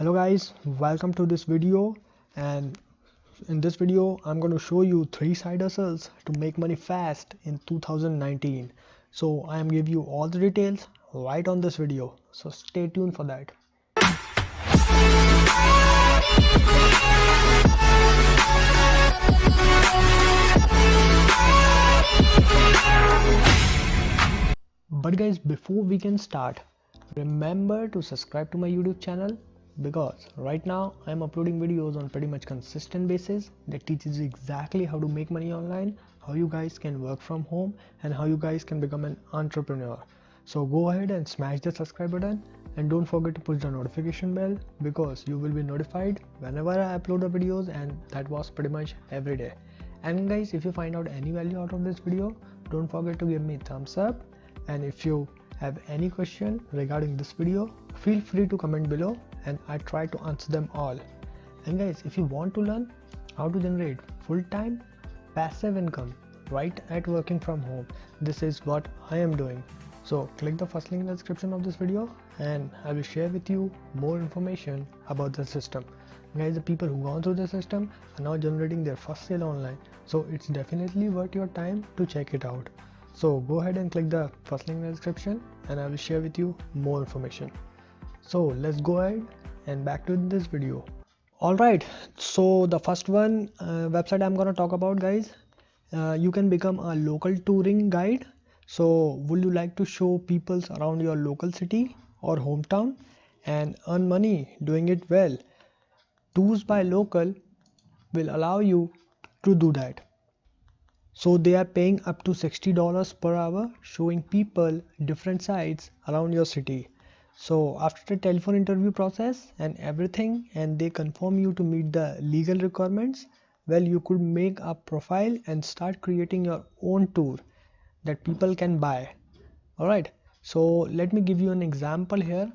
Hello guys, welcome to this video, and in this video I'm going to show you 3 side hustles to make money fast in 2019. So I am give you all the details right on this video, so stay tuned for that. But guys, before we can start, remember to subscribe to my YouTube channel, because right now I'm uploading videos on pretty much consistent basis that teaches you exactly how to make money online, how you guys can work from home, and how you guys can become an entrepreneur. So go ahead and smash the subscribe button, and don't forget to push the notification bell, because you will be notified whenever I upload the videos, and that was pretty much every day. And guys, if you find out any value out of this video, don't forget to give me thumbs up, and if you have any question regarding this video, feel free to comment below and I try to answer them all. And guys, if you want to learn how to generate full-time passive income right at working from home, this is what I am doing. So click the first link in the description of this video and I will share with you more information about the system. Guys, the people who gone through the system are now generating their first sale online, so it's definitely worth your time to check it out. So go ahead and click the first link in the description and I will share with you more information. So let's go ahead and back to this video. Alright, so the first one website I'm gonna talk about, guys, you can become a local touring guide. So would you like to show people around your local city or hometown and earn money doing it well? Tours by Local will allow you to do that. So they are paying up to $60 per hour, showing people different sites around your city. So after the telephone interview process and everything, and they confirm you to meet the legal requirements, well, you could make a profile and start creating your own tour that people can buy. Alright, so let me give you an example here.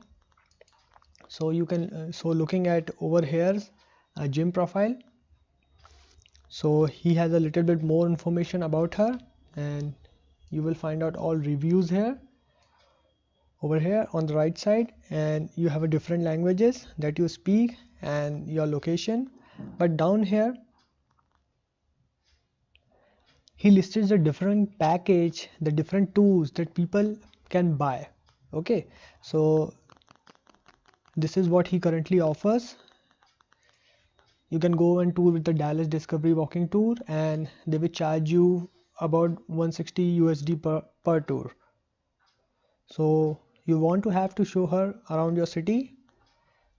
So you can so looking at over here a gym profile. So he has a little bit more information about her, and you will find out all reviews here over here on the right side, and you have a different languages that you speak and your location. But down here he lists the different package, the different tools that people can buy. Okay, so this is what he currently offers. You can go and tour with the Dallas Discovery Walking Tour, and they will charge you about 160 USD per tour. So you want to have to show her around your city,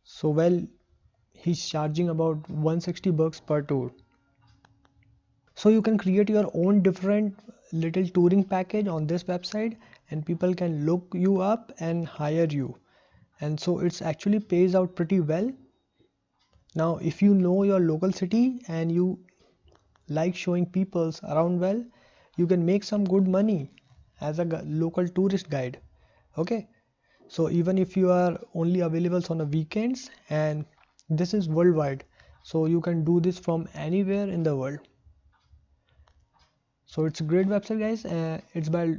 so well, he's charging about 160 bucks per tour. So you can create your own different little touring package on this website, and people can look you up and hire you, and so it's actually pays out pretty well. Now if you know your local city and you like showing peoples around well, you can make some good money as a local tourist guide. Okay, so even if you are only available on the weekends, and this is worldwide, so you can do this from anywhere in the world. So it's a great website, guys. It's by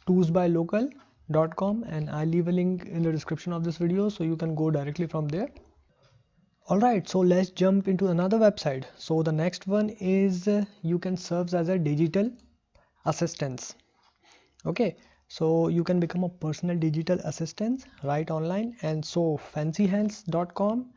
toursbylocal.com, and I'll leave a link in the description of this video so you can go directly from there. Alright, so let's jump into another website. So the next one is you can serve as a digital assistant. Okay, so you can become a personal digital assistant right online, and so fancyhands.com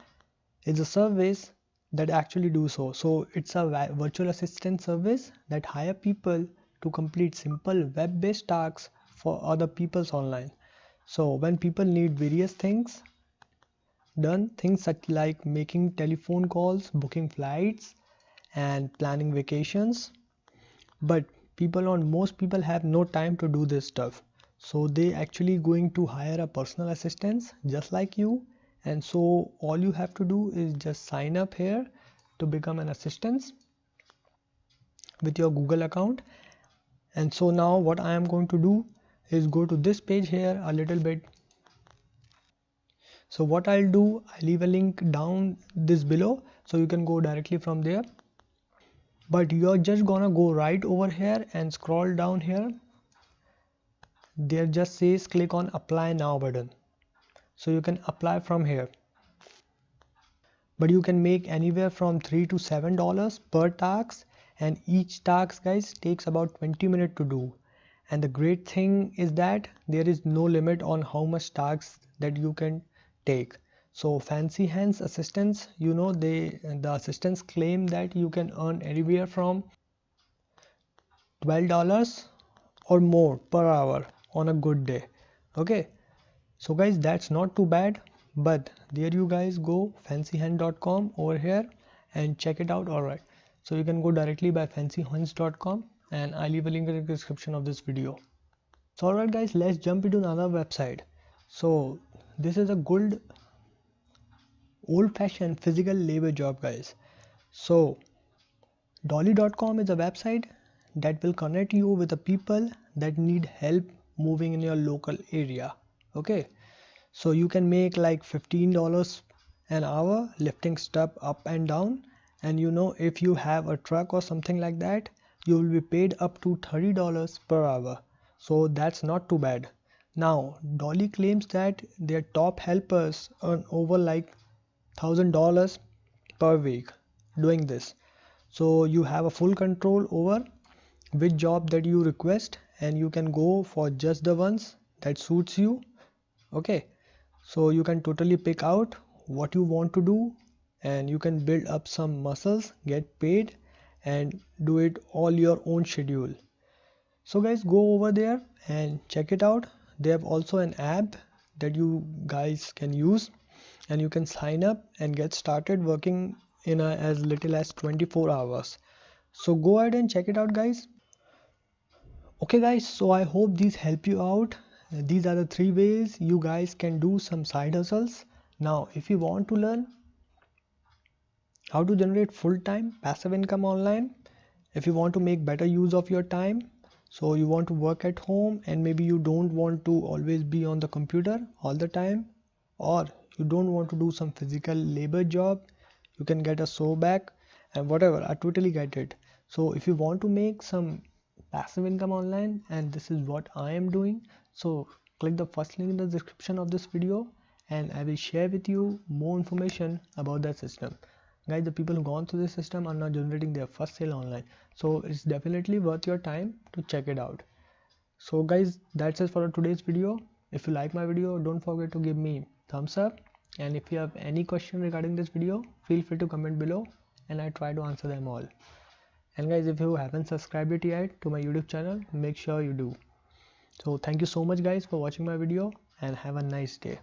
is a service that actually do so. So it's a virtual assistant service that hire people to complete simple web-based tasks for other people's online. So when people need various things done, things such like making telephone calls, booking flights, and planning vacations, but most people have no time to do this stuff, so they actually going to hire a personal assistant just like you. And so all you have to do is just sign up here to become an assistant with your Google account. And so now what I am going to do is go to this page here a little bit. So what I'll do, I'll leave a link down this below so you can go directly from there, but you're just gonna go right over here and scroll down here. There just says click on apply now button, so you can apply from here. but you can make anywhere from $3 to $7 per task, and each task guys takes about 20 minutes to do. And the great thing is that there is no limit on how much tasks that you can take. So Fancy Hands assistants, you know, the assistants claim that you can earn anywhere from $12 or more per hour on a good day. Okay, so guys, that's not too bad, but there you guys go, fancyhand.com over here and check it out. All right, so you can go directly by fancyhands.com, and I leave a link in the description of this video. So all right guys, let's jump into another website. So this is a good old-fashioned physical labor job guys. So dolly.com is a website that will connect you with the people that need help moving in your local area. Okay, so you can make like $15 an hour lifting stuff up and down, and you know, if you have a truck or something like that, you will be paid up to $30 per hour. So that's not too bad. Now Dolly claims that their top helpers earn over like $1,000 per week doing this. So you have a full control over which job that you request, and you can go for just the ones that suits you. Okay, so you can totally pick out what you want to do, and you can build up some muscles, get paid, and do it all your own schedule. So guys, go over there and check it out. They have also an app that you guys can use, and you can sign up and get started working in as little as 24 hours. So go ahead and check it out guys. Okay guys, so I hope these help you out. These are the 3 ways you guys can do some side hustles. Now if you want to learn how to generate full-time passive income online, if you want to make better use of your time, so you want to work at home and maybe you don't want to always be on the computer all the time, or you don't want to do some physical labor job, you can get a sew back and whatever, I totally get it. So if you want to make some passive income online, and this is what I am doing, so click the first link in the description of this video and I will share with you more information about that system. Guys, the people who gone through this system are now generating their first sale online, so it's definitely worth your time to check it out. So guys, that's it for today's video. If you like my video, don't forget to give me thumbs up, and if you have any question regarding this video, feel free to comment below and I try to answer them all. And guys, if you haven't subscribed it yet to my YouTube channel, make sure you do. So thank you so much guys for watching my video, and have a nice day.